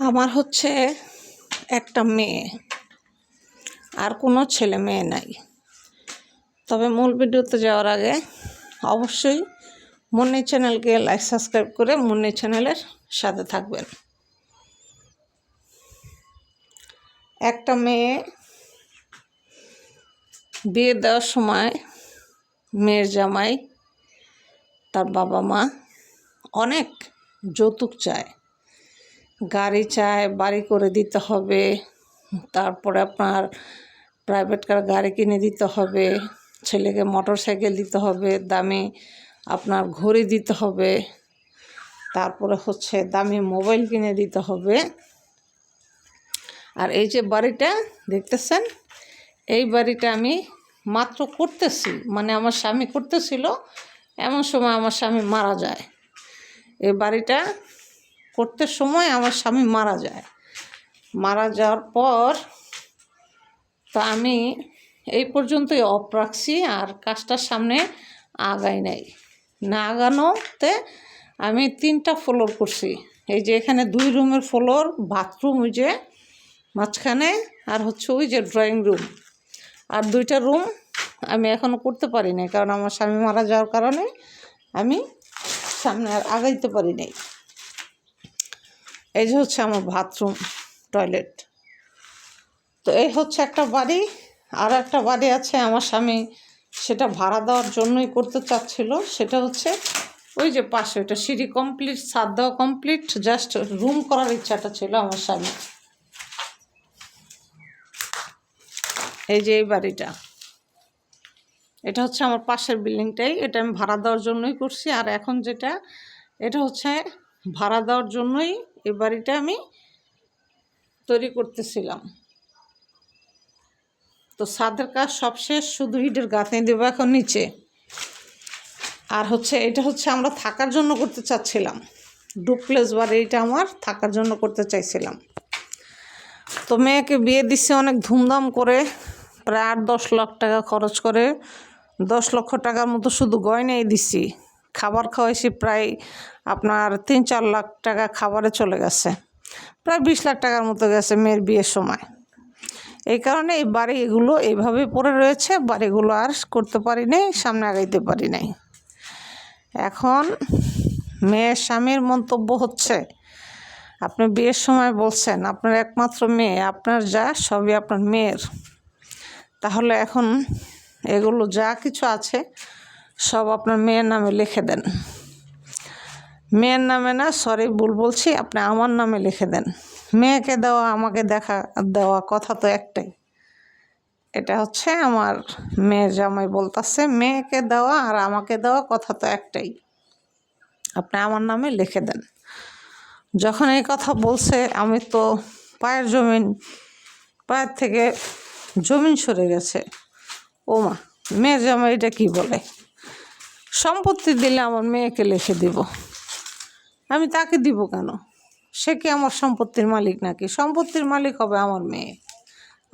আমার হচ্ছে একটা মেয়ে, আর কোনো ছেলে মেয়ে নাই। তবে মূল ভিডিওতে যাওয়ার আগে অবশ্যই মুন্নি চ্যানেলকে লাইক সাবস্ক্রাইব করে মুন্নি চ্যানেলের সাথে থাকবেন। একটা মেয়ে বিয়ে দেওয়ার সময় মেয়ের জামাই তার বাবা মা অনেক যৌতুক চায়, গাড়ি চায়, বাড়ি করে দিতে হবে, তারপরে আপনার প্রাইভেট কার গাড়ি কিনে দিতে হবে, ছেলেকে মোটর সাইকেল দিতে হবে, দামি আপনার ঘড়ি দিতে হবে, তারপরে হচ্ছে দামি মোবাইল কিনে দিতে হবে। আর এই যে বাড়িটা দেখতেছেন, এই বাড়িটা আমি মাত্র করতেছি, মানে আমার স্বামী করতেছিল, এমন সময় আমার স্বামী মারা যায়। এই বাড়িটা করতে সময় আমার স্বামী মারা যায়। মারা যাওয়ার পর তা আমি এই পর্যন্তই অফ রাখছি, আর কাজটার সামনে আগাই নাই। না আগানোতে আমি 3টা ফ্লোর করছি। এই যে এখানে 2 রুমের ফ্লোর, বাথরুম ওই যে মাঝখানে, আর হচ্ছে ওই যে ড্রয়িং রুম, আর 2টা রুম আমি এখনও করতে পারি নাই, কারণ আমার স্বামী মারা যাওয়ার কারণে আমি সামনে আর আগাইতে পারি নাই। এই যে হচ্ছে আমার বাথরুম, টয়লেট। তো এই হচ্ছে একটা বাড়ি। আর একটা বাড়ি আছে আমার স্বামী, সেটা ভাড়া দেওয়ার জন্যই করতে চাচ্ছিল। সেটা হচ্ছে ওই যে পাশে, ওটা সিঁড়ি কমপ্লিট, ছাদ দেওয়া কমপ্লিট, জাস্ট রুম করার ইচ্ছাটা ছিল আমার স্বামী। এই যে এই বাড়িটা, এটা হচ্ছে আমার পাশের বিল্ডিংটাই, এটা আমি ভাড়া দেওয়ার জন্যই করছি। আর এখন যেটা, এটা হচ্ছে ভাড়া দেওয়ার জন্যই এই বাড়িটা আমি তৈরি করতেছিলাম। তো ছাদের কাজ সব শেষ, শুধু ইটের গাঁথনি দেবো এখন নিচে। আর হচ্ছে এটা হচ্ছে আমরা থাকার জন্য করতে চাচ্ছিলাম, ডুপ্লেক্স বাড়ি, এটা আমার থাকার জন্য করতে চাইছিলাম। তো মেয়েকে বিয়ে দিচ্ছে অনেক ধুমধাম করে, প্রায় 8-10 লাখ টাকা খরচ করে, 10 লক্ষ টাকার মতো শুধু গয়নাই দিছি। খাবার খাওয়াইছি প্রায় আপনার 3-4 লাখ টাকা খাবারে চলে গেছে, প্রায় 20 লাখ টাকার মতো গেছে মেয়ের বিয়ের সময়। এই কারণে এই বাড়িগুলো এইভাবে পড়ে রয়েছে, বাড়িগুলো আর করতে পারি নাই, সামনে আগাইতে পারি নাই। এখন মেয়ের স্বামীর মন্তব্য হচ্ছে, আপনি বিয়ের সময় বলছেন আপনার একমাত্র মেয়ে, আপনার যা সবই আপনার মেয়ের, তাহলে এখন এগুলো যা কিছু আছে সব আপনার মেয়ের নামে লিখে দেন। মেয়ের নামে না, সরি ভুল বলছি, আপনি আমার নামে লিখে দেন। মেয়েকে দেওয়া আমাকে দেওয়া কথা তো একটাই। এটা হচ্ছে আমার মেয়ের জামাই বলতেছে, মেয়েকে দেওয়া আর আমাকে দেওয়া কথা তো একটাই, আপনি আমার নামে লিখে দেন। যখন এই কথা বলছে, আমি তো পায়ের থেকে জমিন সরে গেছে। ও মা, মেয়ের জামাই এটা কী বলে? সম্পত্তি দিলে আমার মেয়েকে লিখে দিব, আমি তাকে দিব কেন? সে কি আমার সম্পত্তির মালিক নাকি? সম্পত্তির মালিক হবে আমার মেয়ে,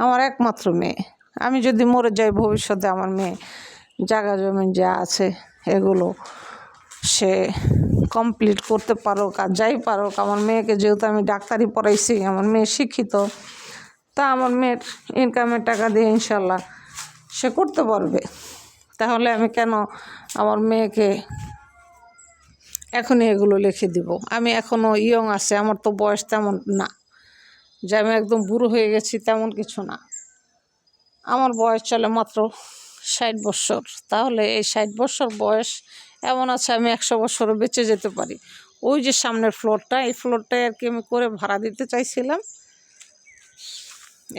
আমার একমাত্র মেয়ে। আমি যদি মরে যাই ভবিষ্যতে, আমার মেয়ে জায়গা জমিন যা আছে এগুলো সে কমপ্লিট করতে পারুক, আর যাই পারুক, আমার মেয়েকে যেহেতু আমি ডাক্তারি পড়াইছি, আমার মেয়ে শিক্ষিত, তা আমার মেয়ের ইনকামের টাকা দিয়ে ইনশাল্লাহ সে করতে পারবে। তাহলে আমি কেন আমার মেয়েকে এখনই এগুলো লিখে দিব? আমি এখনও ইয়ং আছে, আমার তো বয়স তেমন না যে আমি একদম বুড়ো হয়ে গেছি, তেমন কিছু না। আমার বয়স চলে মাত্র 60 বছর। তাহলে এই 60 বছর বয়স এমন আছে, আমি 100 বছরও বেঁচে যেতে পারি। ওই যে সামনের ফ্লোরটা, এই ফ্লোরটাই আর কি আমি করে ভাড়া দিতে চাইছিলাম।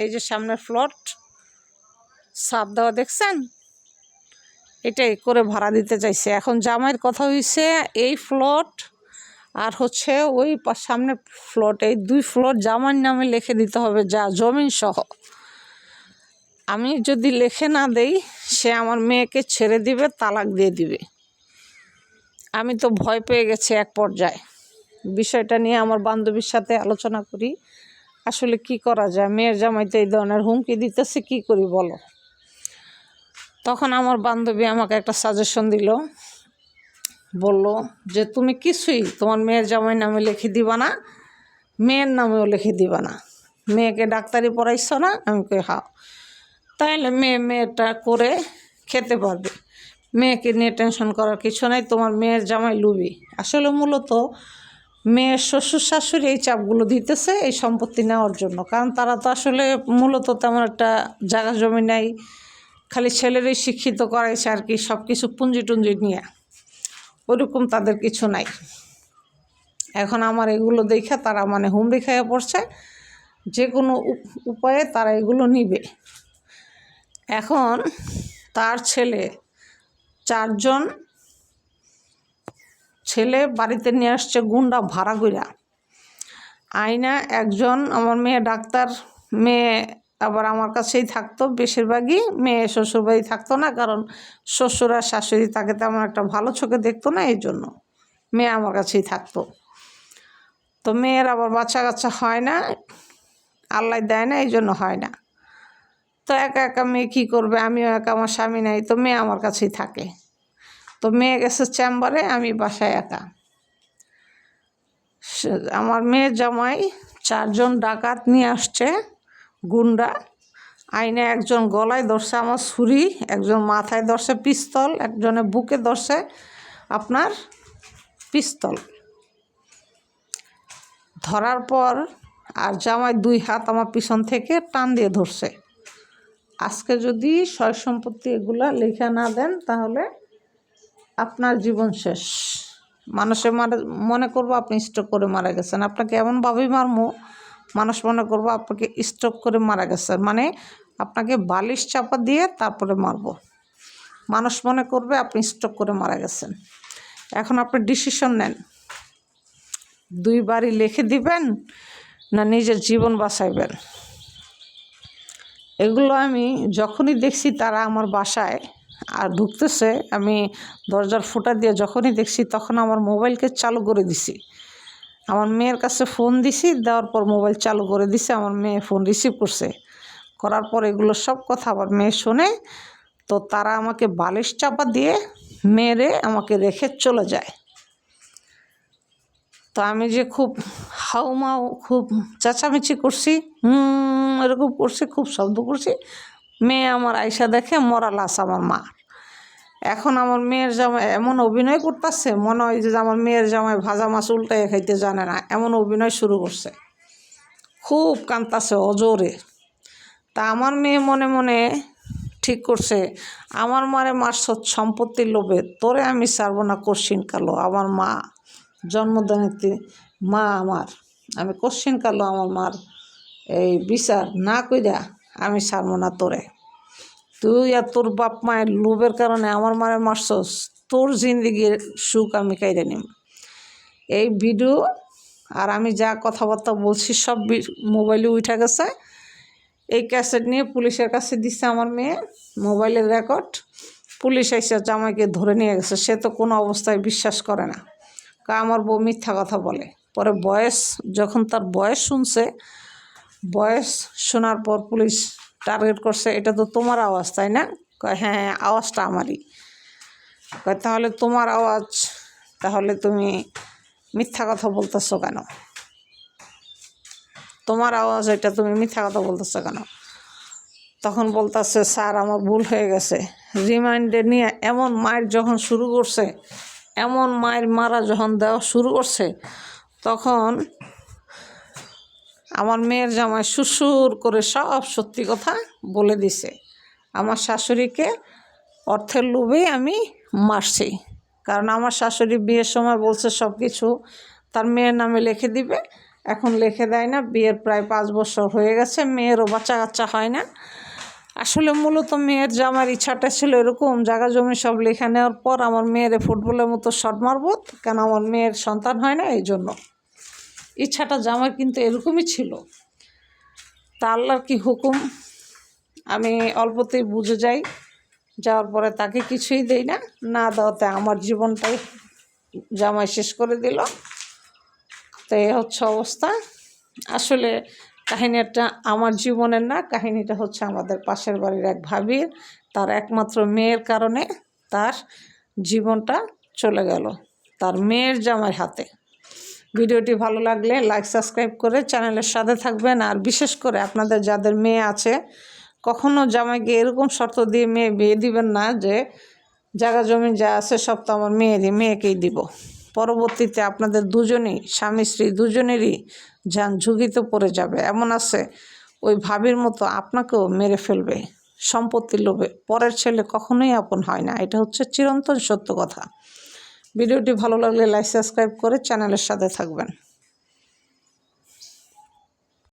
এই যে সামনের ফ্লোর, ছাদ দেওয়া দেখছেন, এটাই করে ভাড়া দিতে চাইছে। এখন জামাইয়ের কথা হয়েছে এই ফ্লোর আর হচ্ছে ওই সামনের ফ্লোর, এই 2 ফ্লোর জামাইয়ের নামে লিখে দিতে হবে, যা জমিন সহ। আমি যদি লিখে না দেই, সে আমার মেয়েকে ছেড়ে দিবে, তালাক দিয়ে দিবে। আমি তো ভয় পেয়ে গেছি এক পর্যায়ে। বিষয়টা নিয়ে আমার বান্ধবীর সাথে আলোচনা করি, আসলে কি করা যায়, মেয়ের জামাইতে এই ধরনের হুমকি দিতেছে, কি করি বলো? তখন আমার বান্ধবী আমাকে একটা সাজেশন দিল, বলল যে তুমি কিছুই তোমার মেয়ের জামাই নামে লিখে দিবা না, মেয়ের নামেও লিখে দিবা না। মেয়েকে ডাক্তারি পড়াইছ না? আমি কই হ্যাঁ। তাইলে মেয়েটা করে খেতে পারবে, মেয়েকে নিয়ে টেনশন করার কিছু নাই। তোমার মেয়ের জামাই লুবি। আসলে মূলত মেয়ের শ্বশুর শাশুড়ি এই চাপগুলো দিতেছে এই সম্পত্তি নেওয়ার জন্য, কারণ তারা তো আসলে মূলত তেমন একটা জায়গা জমি নাই, খালি ছেলেরই শিক্ষিত করাইছে আর কি, সব কিছু পুঁজি টুঞ্জি নিয়ে, ওইরকম তাদের কিছু নাই। এখন আমার এগুলো দেখে তারা মানে হুমড়ি খাইয়ে পড়ছে, যে কোনো উপায়ে তারা এগুলো নিবে। এখন তার ছেলে, 4 জন ছেলে বাড়িতে নিয়ে আসছে গুন্ডা ভাড়া কইরা। আয়না একজন, আমার মেয়ে ডাক্তার, মেয়ে আবার আমার কাছেই থাকতো বেশিরভাগই, মেয়ে শ্বশুরবাড়ি থাকতো না, কারণ শ্বশুর আর শাশুড়ি তাকে তেমন একটা ভালো চোখে দেখতো না, এই জন্য মেয়ে আমার কাছেই থাকতো। তো মেয়ের আবার বাচ্চা কাচ্চা হয় না, আল্লাহ দেয় না, এই জন্য হয় না। তো একা একা মেয়ে কী করবে, আমিও একা, আমার স্বামী নাই, তো মেয়ে আমার কাছেই থাকে। তো মেয়ে গেছে চেম্বারে, আমি বাসায় একা। আমার মেয়ের জামাই 4 জন ডাকাত নিয়ে আসছে গুন্ডা। আইনে একজন গলায় ধরছে আমার ছুরি, একজন মাথায় ধরছে পিস্তল, একজনে বুকে ধরছে আপনার পিস্তল। ধরার পর আর জামাই 2 হাত আমার পিছন থেকে টান দিয়ে ধরছে। আজকে যদি সয় সম্পত্তি এগুলা লেখা না দেন তাহলে আপনার জীবন শেষ। মানুষে মনে করবো আপনি স্ট্রোক করে মারা গেছেন। আপনাকে এমনভাবেই মারমো, মানুষ মনে করবো আপনাকে স্ট্রোক করে মারা গেছেন, মানে আপনাকে বালিশ চাপা দিয়ে তারপরে মারবো। মানুষ মনে করবে আপনি স্ট্রোক করে মারা গেছেন। এখন আপনি ডিসিশন নেন, 2 বাড়ি লিখে দিবেন না নিজের জীবন বাঁচাইবেন। এগুলো আমি যখনই দেখছি তারা আমার বাসায় আর ঢুকতেছে, আমি দরজার ফুটা দিয়ে যখনই দেখছি তখন আমার মোবাইলকে চালু করে দিছি। আমার মেয়ের কাছে ফোন দিছি, দেওয়ার পর মোবাইল চালু করে দিছে, আমার মেয়ে ফোন রিসিভ করছে। করার পর এগুলো সব কথা আবার মেয়ে শোনে। তো তারা আমাকে বালিশ চাপা দিয়ে মেরে আমাকে রেখে চলে যায়। তো আমি যে খুব হাউমাউ, খুব চেঁচামেচি করছি, এরকম করছি, খুব শব্দ করছি। মেয়ে আমার আয়সা দেখে মরা লাশ আমার মা। এখন আমার মেয়ের জামাই এমন অভিনয় করতেছে, মনে হয় যে আমার মেয়ের জামাই ভাজা মাছ উল্টাইয়া খাইতে জানে না, এমন অভিনয় শুরু করছে। খুব কাঁদতাছে অজোরে। তা আমার মেয়ে মনে মনে ঠিক করছে, আমার মারে মার সম্পত্তির লোভে তোরে আমি ছাড়বো না কোশ্চিন কালো। আমার মা, জন্মদানিতে মা আমার, আমি কোশ্চিন কালো আমার মার এই বিচার না কইরা আমি ছাড়বো না তোরে। তুই আর তোর বাপ মায়ের লোভের কারণে আমার মারে মারছস, তোর জিন্দিগির সুখ আমি কাইরে নিম। এই ভিডিও আর আমি যা কথাবার্তা বলছি সব মোবাইলে উঠে গেছে। এই ক্যাসেট নিয়ে পুলিশের কাছে দিচ্ছে আমার মেয়ে, মোবাইলের রেকর্ড। পুলিশ এসে জামাইকে ধরে নিয়ে গেছে। সে তো কোনো অবস্থায় বিশ্বাস করে না, আমার বউ মিথ্যা কথা বলে। পরে বয়স, যখন তার বয়স শুনছে, বয়স শোনার পর পুলিশ টার্গেট করছে, এটা তো তোমার আওয়াজ তাই না? কয় হ্যাঁ, আওয়াজটা আমারই। কয় তাহলে তোমার আওয়াজ, তাহলে তুমি মিথ্যা কথা বলতেছো কেন? তোমার আওয়াজ এটা, তুমি মিথ্যা কথা বলতেছো কেন? তখন বলতেছে স্যার আমার ভুল হয়ে গেছে। রিমাইন্ডে নিয়ে এমন মায়ের যখন শুরু করছে, এমন মায়ের মারা যখন দেওয়া শুরু করছে, তখন আমার মেয়ের জামাই সুসুর করে সব সত্যি কথা বলে দিছে। আমার শাশুড়িকে অর্থের লোভেই আমি মারছি, কারণ আমার শাশুড়ি বিয়ের সময় বলছে সব কিছু তার মেয়ের নামে লিখে দিবে। এখন লিখে দেয় না, বিয়ের প্রায় 5 বছর হয়ে গেছে, মেয়েরও বাচ্চা কাচ্চা হয় না। আসলে মূলত মেয়ের জামার ইচ্ছাটা ছিল এরকম, জায়গা জমি সব লেখা নেওয়ার পর আমার মেয়েরে ফুটবলের মতো শট মারবো, কেন আমার মেয়ের সন্তান হয় না, এই জন্য ইচ্ছাটা জামার কিন্তু এরকমই ছিল। তা আল্লাহর কি হুকুম, আমি অল্পতেই বুঝে যাই, যাওয়ার পরে তাকে কিছুই দেই না, না দেওয়াতে আমার জীবনটাই জামাই শেষ করে দিল। তো এই হচ্ছে অবস্থা। আসলে কাহিনীটা আমার জীবনের না, কাহিনীটা হচ্ছে আমাদের পাশের বাড়ির এক ভাবির, তার একমাত্র মেয়ের কারণে তার জীবনটা চলে গেল তার মেয়ের জামাইয়ের হাতে। ভিডিওটি ভালো লাগলে লাইক সাবস্ক্রাইব করে চ্যানেলের সাথে থাকবেন। আর বিশেষ করে আপনাদের যাদের মেয়ে আছে, কখনো জামাইকে এরকম শর্ত দিয়ে মেয়ে বিয়ে দিবেন না যে জায়গা জমি যা আছে সব তো আমার মেয়েকেই দিব। পরবর্তীতে আপনাদের দুজনই, স্বামী স্ত্রী দুজনেরই যান ঝুঁকিতে পড়ে যাবে। এমন আছে ওই ভাবির মতো আপনাকেও মেরে ফেলবে সম্পত্তির লোভে। পরের ছেলে কখনোই আপন হয় না, এটা হচ্ছে চিরন্তন সত্য কথা। ভিডিওটি ভালো লাগলে লাইক সাবস্ক্রাইব করে চ্যানেলের সাথে থাকবেন।